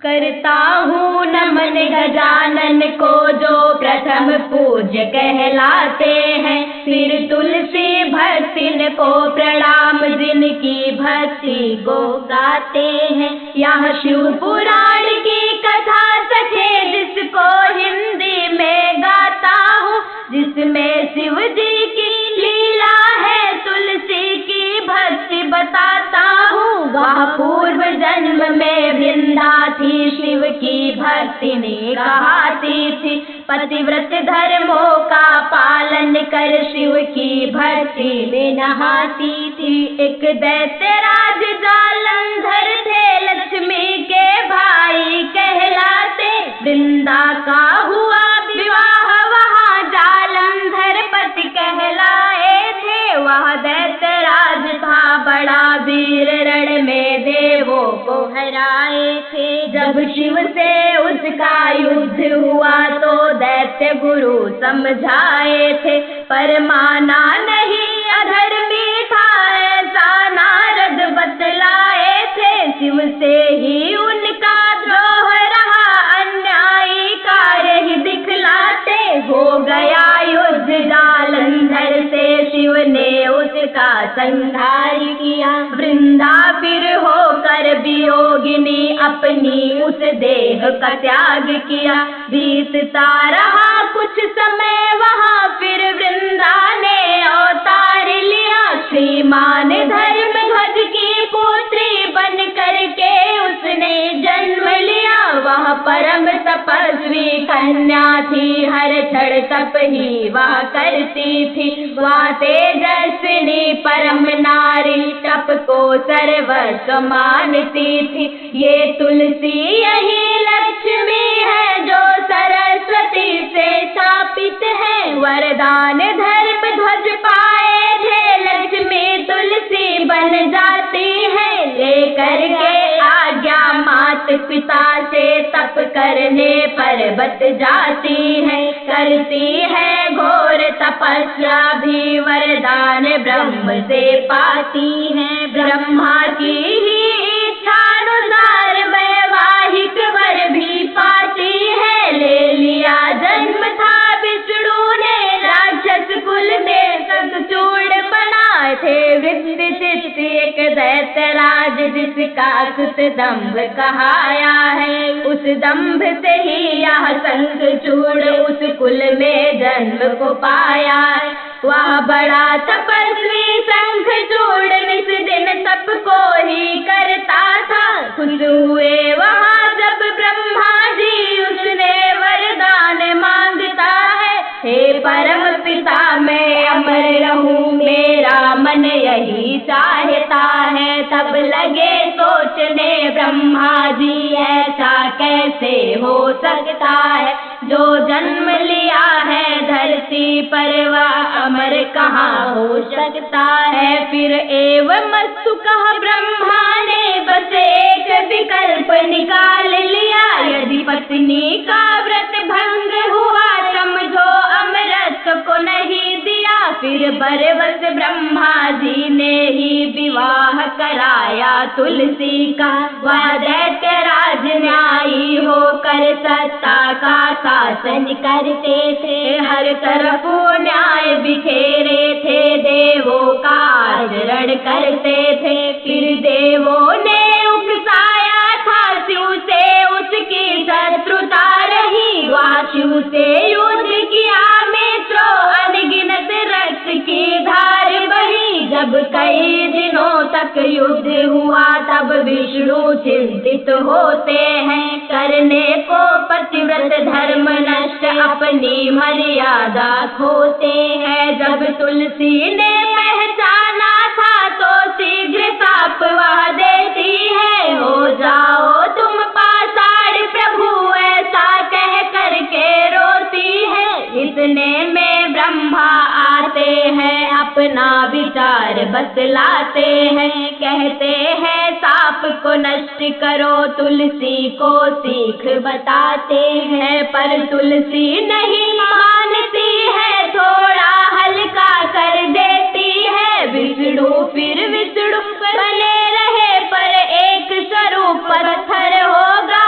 करता हूँ नमन गजानन को जो प्रथम पूज्य कहलाते हैं। फिर तुलसी भक्तिन को प्रणाम जिनकी भक्ति को गाते हैं। यह शिव पुराण की कथा सखे जिसको हिंदी में गाता हूँ, जिसमें शिव जी की लीला है तुलसी की भक्ति बताता हूँ। वह पूर्व जन्म में वृंदा थी, शिव की भक्ति ने कहाती थी। पतिव्रत धर्मों का पालन कर शिव की भक्ति में नहाती थी। एक दैत्यराज जालंधर थे, लक्ष्मी के भाई कहलाते। वृंदा का हुआ विवाह वहाँ जालंधर पति कहलाए थे। वह दैत्यराज था बड़ा वीर, रण में देवों को हराए थे। जब शिव से उसका युद्ध हुआ तो दैत्य गुरु समझाए थे, पर माना नहीं अधर्मी था ऐसा नारद बतलाए थे। शिव से ही उनका द्रोह रहा, अन्यायी कार्य ही दिखलाते। हो गया युद्ध जालंधर से, शिव ने उसका संहार किया। वृंदा फिर होकर वियोगिनी अपनी उस देह का त्याग किया। बीतता रहा कुछ समय वहाँ, फिर वृंदा ने अवतार लिया। श्रीमान धर्म ध्वज की पुत्री बन करके उसने जन्म लिया। वह परम तपस्वी कन्या थी, हर क्षण तप ही वह करती थी। वह तेजस्विनी परम नारी, तप को सर्वस्व मानती थी। ये तुलसी यही लक्ष्मी है जो सरस्वती से स्थापित है। वरदान धर्म ध्वज पाए थे, लक्ष्मी तुलसी बन जाती है। लेकर के आज्ञा मात पिता से तप करने पर्वत जाती है। करती है घोर तपस्या भी, वरदान ब्रह्म से पाती है। ब्रह्मा की ही इच्छानुसार वैवाहिक वर भी पाती है। ले लिया जन्म था विष्णु ने, राक्षस कुल में सतचूर्ण बनाए थे। वृत्ति एक दैत्यराज जिसका सुत दंभ कहाया है। उस दंभ से ही यह शंखचूड़ उस कुल में जन्म को पाया है। वह बड़ा तपस्वी शंखचूड़ निस दिन तप को ही करता था। खुश हुए वहाँ जब ब्रह्मा जी, उसने वरदान मांगता है। हे परम पिता मैं अमर रहूं, मेरा मन यही चाहता है। तब लगे सोचने ब्रह्मा जी, ऐसा कैसे हो सकता है। जो जन्म लिया है धरती पर वह अमर कहाँ हो सकता है। फिर एवं मस्तु कहा ब्रह्मा ने, बस एक विकल्प निकाल लिया। यदि पत्नी का व्रत भंग हुआ, समझो अमृत को नहीं दिया। फिर बरबस ब्रह्मा जी ने ही विवाह कराया तुलसी का। वह दैत्यराज न्यायी होकर सत्ता का शासन करते थे। हर तरफ न्याय बिखेरे थे, देवों का आचरण करते थे। फिर देवों ने उकसाया था शिव से, उसकी शत्रुता रही। वह शिव से युद्ध किया मित्रों, अनगिनत रक्त की धार बही। जब कई दिनों तक युद्ध हुआ तब विष्णु चिंतित होते हैं। करने को पतिव्रत धर्म नष्ट, अपनी मर्यादा खोते हैं। जब तुलसी ने पहचाना था तो शीघ्र साप वह देती है। हो जाओ तुम पाषाण प्रभु, ऐसा कह करके रोती है। इतने में ब्रह्मा आते हैं, अपना विचार बतलाते हैं। कहते हैं साप को नष्ट करो, तुलसी को सीख बताते हैं। पर तुलसी नहीं मानती है, थोड़ा हल्का कर देती है। विष्णु फिर विष्णु बने रहे, पर एक स्वरूप पत्थर होगा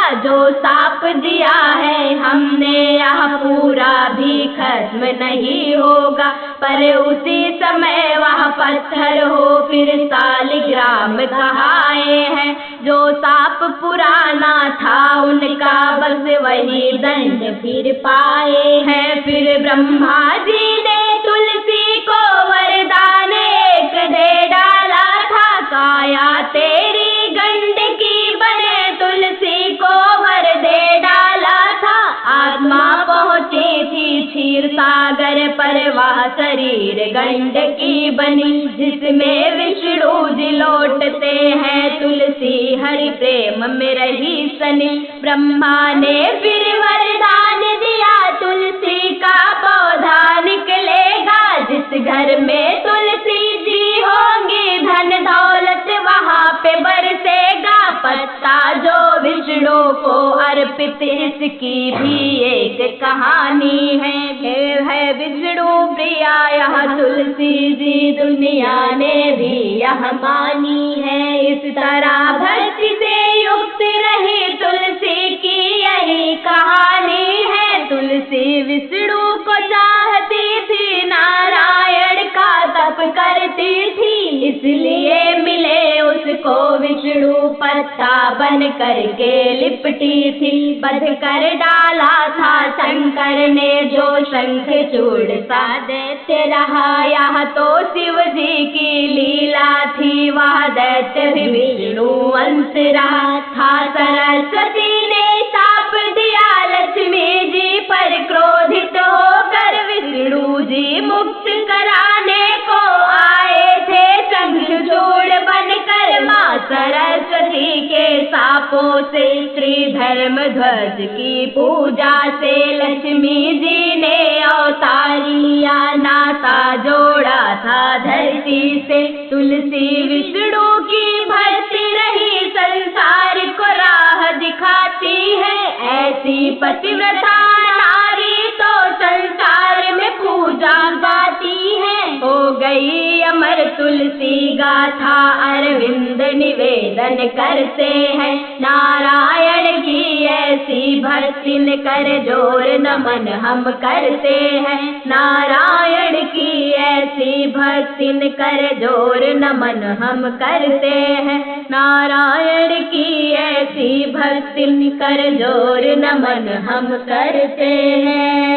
दिया है हमने, यह पूरा भी खत्म नहीं होगा। पर उसी समय वह पत्थर हो फिर सालिग्राम कहाए हैं। जो साप पुराना था उनका बस वही दंड फिर पाए हैं। फिर ब्रह्मा जी ने तुलसी को वरदान एक दे डाला था, काया तेरी गंडकी बने तुलसी को वर दे डाला था। आत्मा पहुंची थी क्षीर सागर पर वह शरीर गंडकी बनी, जिसमें विष्णु जी लौटते हैं तुलसी हरि प्रेम में रही सनी। ब्रह्मा ने फिर वरदान दिया तुलसी का पौधा निकलेगा, जिस घर में तुलसी जी होंगी धन दौलत वहाँ पे बरसेगा। पत्ता जो विष्णु को अर्पित इसकी भी एक कहानी है विष्णु प्रिया यह तुलसी जी, दुनिया ने भी यह मानी है। इस तरह भक्ति से युक्त रही तुलसी की यही कहानी है। तुलसी विष्णु को चाहती थी, नारायण का तप करती थी, इसलिए मिले उसको विष्णु पत्ता बन करके लिपटी थी। बध कर डाला था शंकर ने जो शंख चूड़ सा दैत्य रहा, यह तो शिव जी की लीला थी, वह दैत्य भी विष्णु अंश रहा था। सरस्वती ने शाप दिया लक्ष्मी जी पर, क्रोधित होकर विष्णु जी मुक्त कराने को आए थे शंख चूड़ बनकर। माँ सरस्वती के शापों से श्री धर्मध्वज की पूजा से लक्ष्मी जी ने अवतार लिया, नाता जोड़ा था धरती से। तुलसी विष्णु की भक्ति रही संसार को राह दिखाती है, ऐसी पतिव्रता नारी तो संसार में पूजा पाती है। हो गई अमर तुलसी गाथा अरविंद निवेदन करते हैं, नारायण की ऐसी भक्ति कर जोर नमन हम करते हैं। नारायण की ऐसी भक्ति कर जोर नमन हम करते हैं। नारायण की ऐसी भक्ति कर जोर नमन हम करते हैं।